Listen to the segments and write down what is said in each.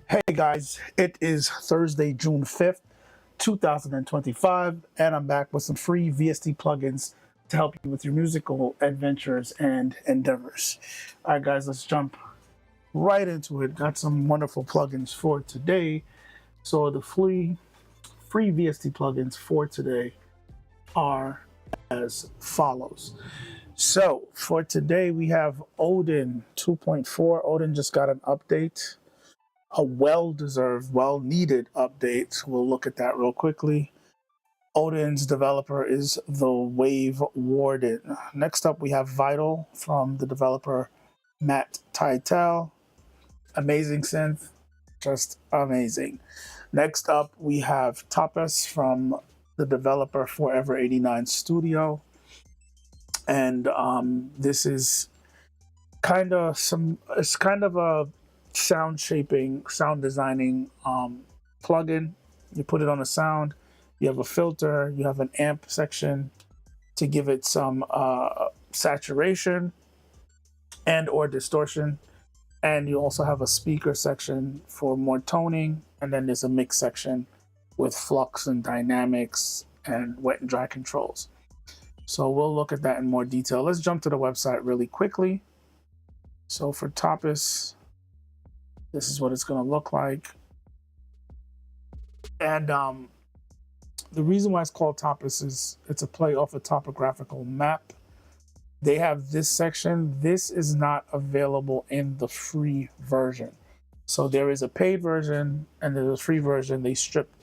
Hey guys, it is Thursday, June 5th, 2025, and I'm back with some free VST plugins to help you with your musical adventures and endeavors. All right, guys, let's jump right into it. Got some wonderful plugins for today. So the free VST plugins for today are as follows. So for today, we have Odin 2.4. Odin just got an update, a well-deserved, well-needed update. We'll look at that real quickly. Odin's developer is the Wave Warden. Next up, we have Vital from the developer Matt Tytel. Amazing synth, just amazing. Next up, we have Tapas from the developer Forever 89 Studio. And this is kind of a sound shaping, sound designing plugin. You put it on a sound, you have a filter, you have an amp section to give it some saturation and or distortion, and you also have a speaker section for more toning, and then there's a mix section with flux and dynamics and wet and dry controls. So we'll look at that in more detail. Let's jump to the website really quickly. So for Tapas, this is what it's going to look like. And the reason why it's called Tapas is it's a play off a topographical map. They have this section. This is not available in the free version. So there is a paid version and there's a free version. They strip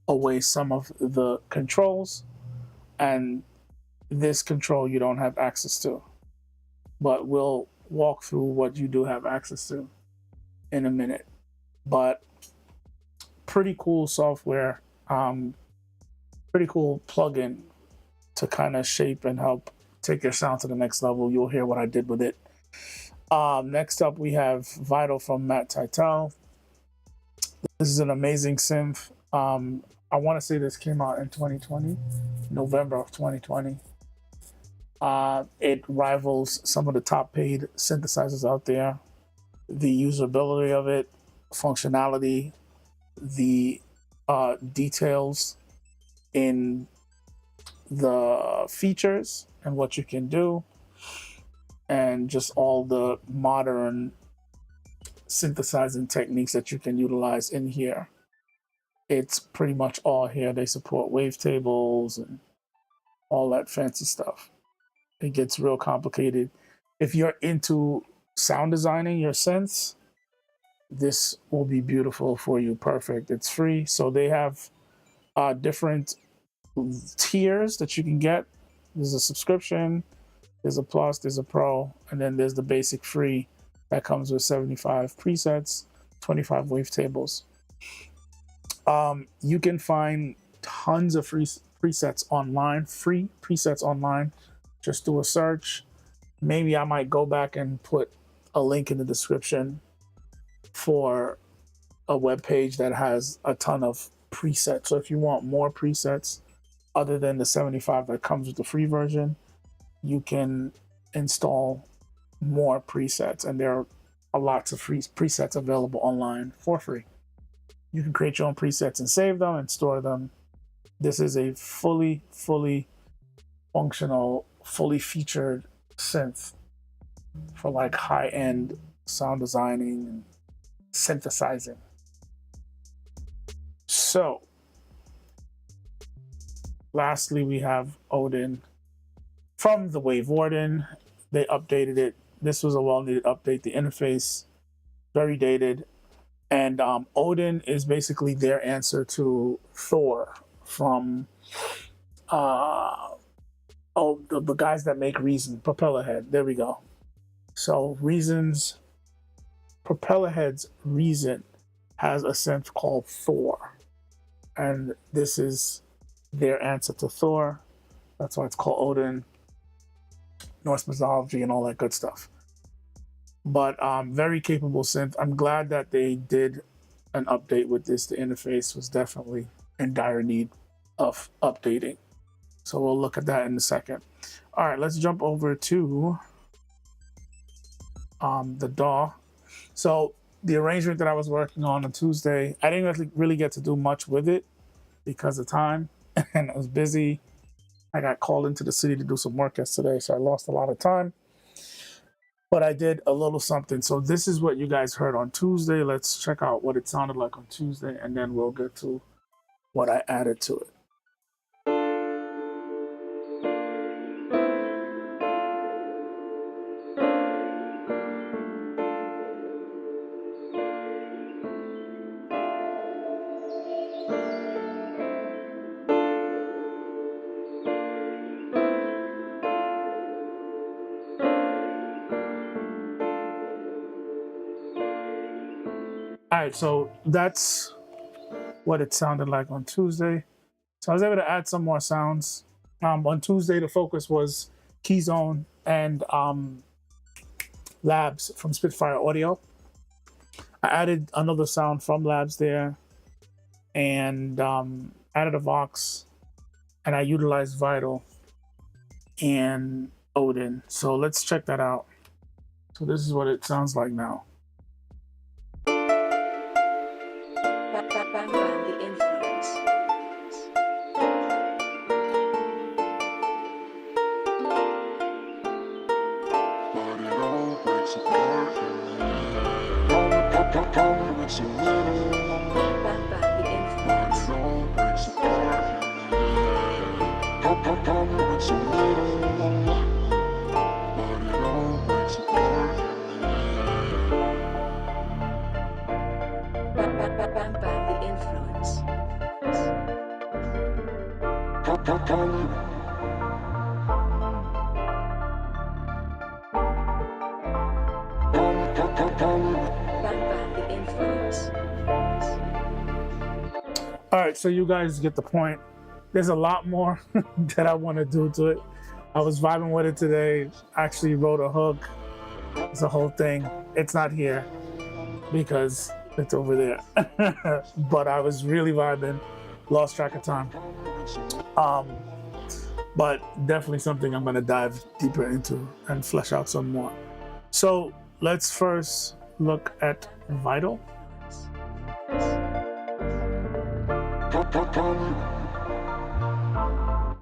away some of the controls, and this control you don't have access to. But we'll walk through what you do have access to in a minute. But pretty cool software, pretty cool plugin to kind of shape and help take your sound to the next level. You'll hear what I did with it. Next up, we have Vital from Matt Tytel. This is an amazing synth. I want to say this came out in 2020, November of 2020. It rivals some of the top paid synthesizers out there. The usability of it, functionality, the details in the features and what you can do, and just all the modern synthesizing techniques that you can utilize in here. It's pretty much all here. They support wavetables and all that fancy stuff. It gets real complicated. If you're into sound designing your synths, this will be beautiful for you. Perfect. It's free. So they have different tiers that you can get. There's a subscription, there's a plus, there's a pro, and then there's the basic free that comes with 75 presets, 25 wavetables. You can find tons of free presets online, free presets online. Just do a search. Maybe I might go back and put a link in the description for a web page that has a ton of presets. So if you want more presets other than the 75 that comes with the free version, you can install more presets, and there are lots of free presets available online for free. You can create your own presets and save them and store them. This is a fully functional, fully featured synth for like high-end sound designing and synthesizing. So lastly, we have Odin from the Wave Warden. They updated it. This was a well-needed update. The interface very dated. And Odin is basically their answer to Thor from the guys that make Reason, Propellerhead. There we go. So Reason's Propellerhead's Reason has a synth called Thor, and this is their answer to Thor. That's why it's called Odin, Norse mythology, and all that good stuff. But very capable synth. I'm glad that they did an update with this. The interface was definitely in dire need of updating. So we'll look at that in a second. All right, let's jump over to the DAW. So the arrangement that I was working on Tuesday, I didn't really get to do much with it because of time, and I was busy. I got called into the city to do some work yesterday, so I lost a lot of time. But I did a little something. So this is what you guys heard on Tuesday. Let's check out what it sounded like on Tuesday, and then we'll get to what I added to it. All right, so that's what it sounded like on Tuesday. So I was able to add some more sounds. On Tuesday, the focus was Keyzone and Labs from Spitfire Audio. I added another sound from Labs there, and added a Vox, and I utilized Vital and Odin. So let's check that out. So this is what it sounds like now. All right, so you guys get the point. There's a lot more that I want to do to it. I was vibing with it today. Actually wrote a hook. It's a whole thing. It's not here because it's over there. But I was really vibing. Lost track of time. But definitely something I'm going to dive deeper into and flesh out some more. So let's first look at Vital.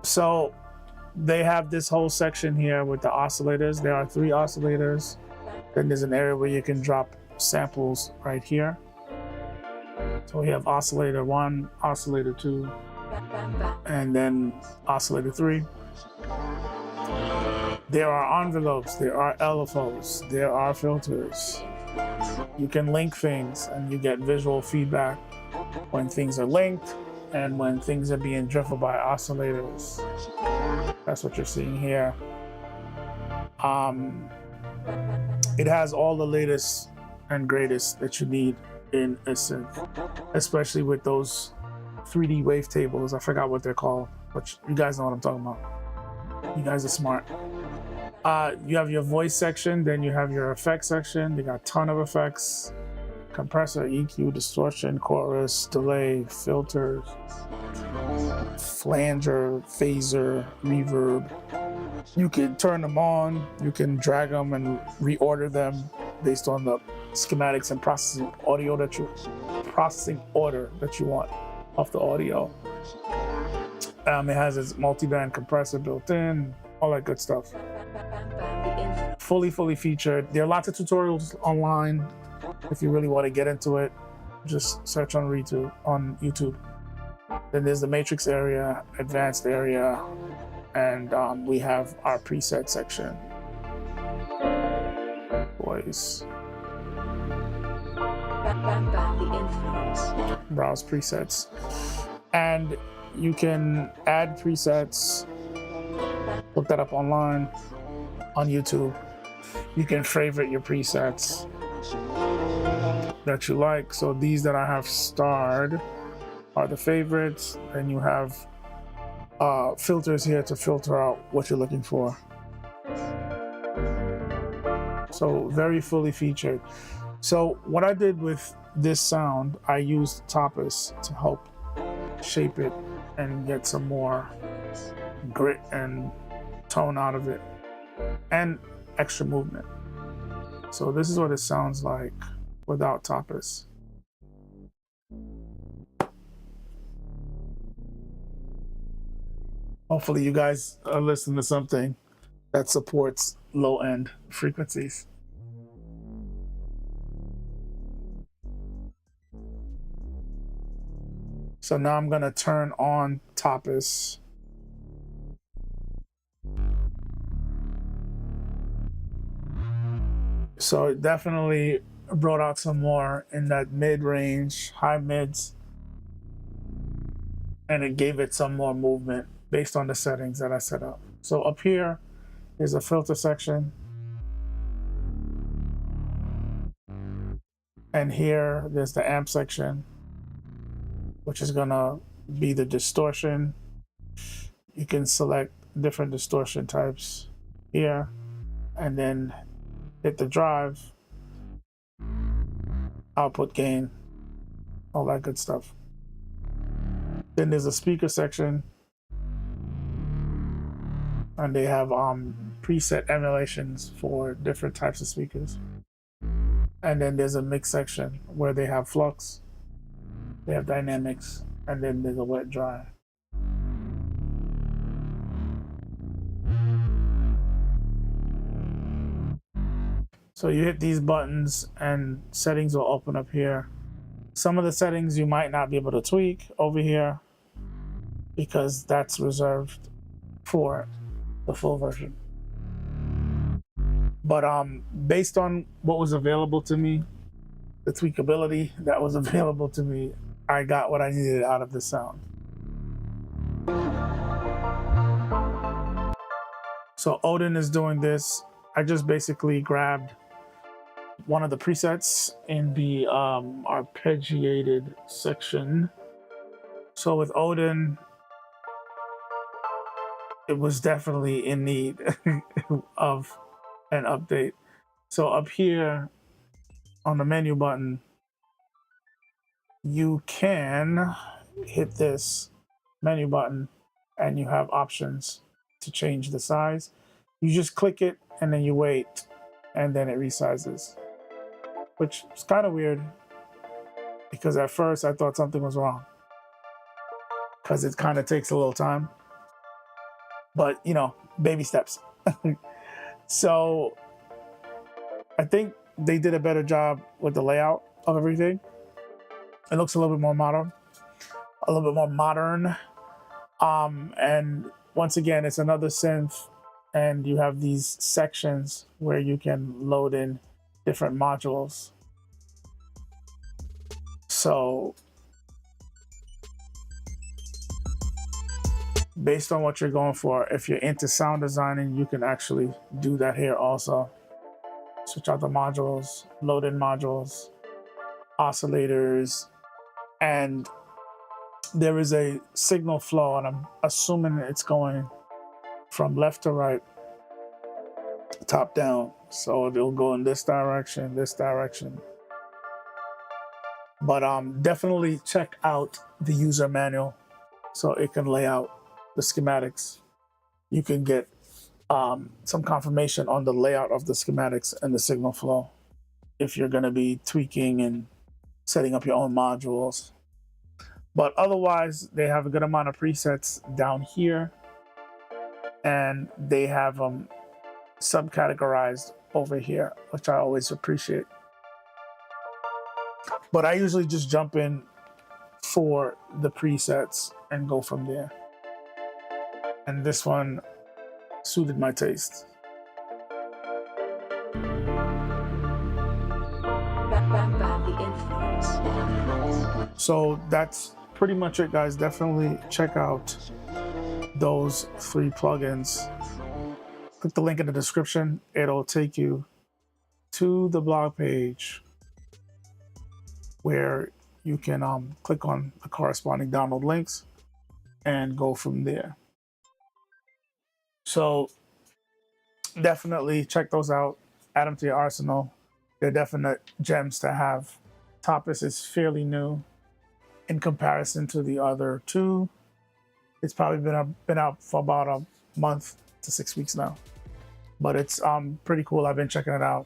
So they have this whole section here with the oscillators. There are 3 oscillators. Then there's an area where you can drop samples right here. So we have oscillator 1, oscillator 2, and then oscillator 3. There are envelopes, there are LFOs, there are filters. You can link things and you get visual feedback when things are linked and when things are being driven by oscillators. That's what you're seeing here. It has all the latest and greatest that you need in a synth, especially with those 3D wavetables. I forgot what they're called, but you guys know what I'm talking about. You guys are smart. You have your voice section, then you have your effects section. You got a ton of effects: compressor, EQ, distortion, chorus, delay, filters, flanger, phaser, reverb. You can turn them on, you can drag them and reorder them based on the schematics and processing order that you want of the audio. It has its multi-band compressor built in, all that good stuff. Fully featured. There are lots of tutorials online. If you really want to get into it, just search on YouTube. Then there's the matrix area, advanced area, and we have our preset section. Voice. Browse presets. And you can add presets, look that up online, on YouTube. You can favorite your presets that you like. So these that I have starred are the favorites, and you have filters here to filter out what you're looking for. So very fully featured. So what I did with this sound, I used Tapas to help shape it and get some more grit and tone out of it, and extra movement. So this is what it sounds like without Tapas. Hopefully you guys are listening to something that supports low-end frequencies. So now I'm gonna turn on Tapas. So it definitely brought out some more in that mid-range, high mids, and it gave it some more movement based on the settings that I set up. So up here is a filter section. And here there's the amp section, which is gonna be the distortion. You can select different distortion types here, and then hit the drive, output gain, all that good stuff. Then there's a speaker section, and they have preset emulations for different types of speakers. And then there's a mix section where they have flux, they have dynamics, and then there's a wet dry. So you hit these buttons and settings will open up here. Some of the settings you might not be able to tweak over here because that's reserved for the full version. But based on what was available to me, the tweakability that was available to me, I got what I needed out of the sound. So Odin is doing this. I just basically grabbed one of the presets in the arpeggiated section. So with Odin, it was definitely in need of an update. So up here on the menu button, you can hit this menu button and you have options to change the size. You just click it and then you wait, and then it resizes, which is kind of weird because at first I thought something was wrong because it kind of takes a little time, but you know, baby steps. So I think they did a better job with the layout of everything. It looks a little bit more modern, and once again, it's another synth, and you have these sections where you can load in different modules. So based on what you're going for, if you're into sound designing, you can actually do that here also. Switch out the modules, load in modules, oscillators, and there is a signal flow, and I'm assuming it's going from left to right, top down. So it'll go in this direction, this direction. But definitely check out the user manual so it can lay out the schematics. You can get some confirmation on the layout of the schematics and the signal flow if you're going to be tweaking and setting up your own modules. But otherwise, they have a good amount of presets down here, and they have them subcategorized over here, which I always appreciate. But I usually just jump in for the presets and go from there. And this one suited my taste. The influence. So that's pretty much it, guys. Definitely check out those 3 plugins. Click the link in the description. It'll take you to the blog page where you can click on the corresponding download links and go from there. So definitely check those out, add them to your arsenal. They're definite gems to have. Tapas is fairly new in comparison to the other 2. It's probably been out for about a month to 6 weeks now, but it's pretty cool. I've been checking it out.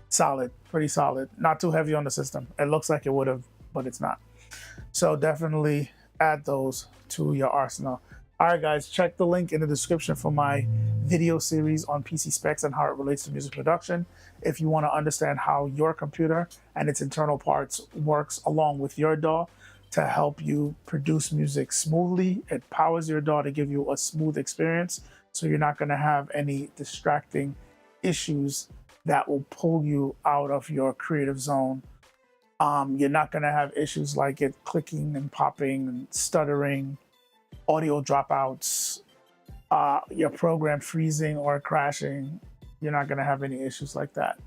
Solid, pretty solid. Not too heavy on the system. It looks like it would have, but it's not. So definitely add those to your arsenal. All right, guys, check the link in the description for my video series on PC specs and how it relates to music production. If you want to understand how your computer and its internal parts works along with your DAW to help you produce music smoothly, it powers your DAW to give you a smooth experience, so you're not going to have any distracting issues that will pull you out of your creative zone. You're not going to have issues like it clicking and popping and stuttering, audio dropouts, your program freezing or crashing. You're not going to have any issues like that.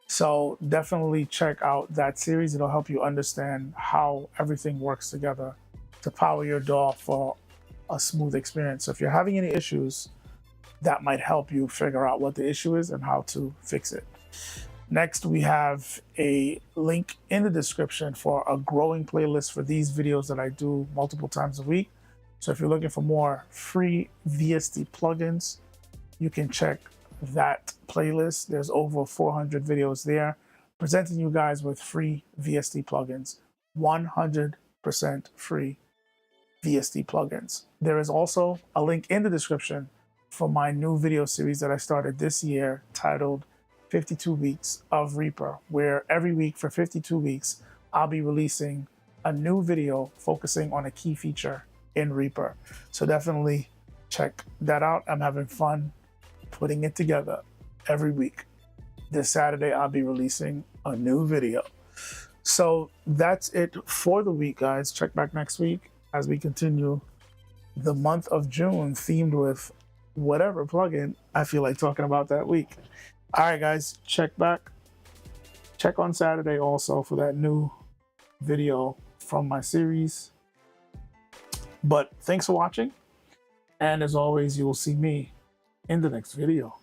So definitely check out that series. It'll help you understand how everything works together to power your DAW for a smooth experience. So if you're having any issues, that might help you figure out what the issue is and how to fix it. Next, we have a link in the description for a growing playlist for these videos that I do multiple times a week. So if you're looking for more free VST plugins, you can check that playlist. There's over 400 videos there presenting you guys with free VST plugins, 100% free VST plugins. There is also a link in the description for my new video series that I started this year titled 52 Weeks of Reaper, where every week for 52 weeks, I'll be releasing a new video focusing on a key feature in Reaper. So definitely check that out. I'm having fun putting it together every week. This Saturday, I'll be releasing a new video. So that's it for the week, guys. Check back next week as we continue the month of June themed with whatever plugin I feel like talking about that week. All right, guys, check back. Check on Saturday also for that new video from my series. But thanks for watching. And as always, you will see me in the next video.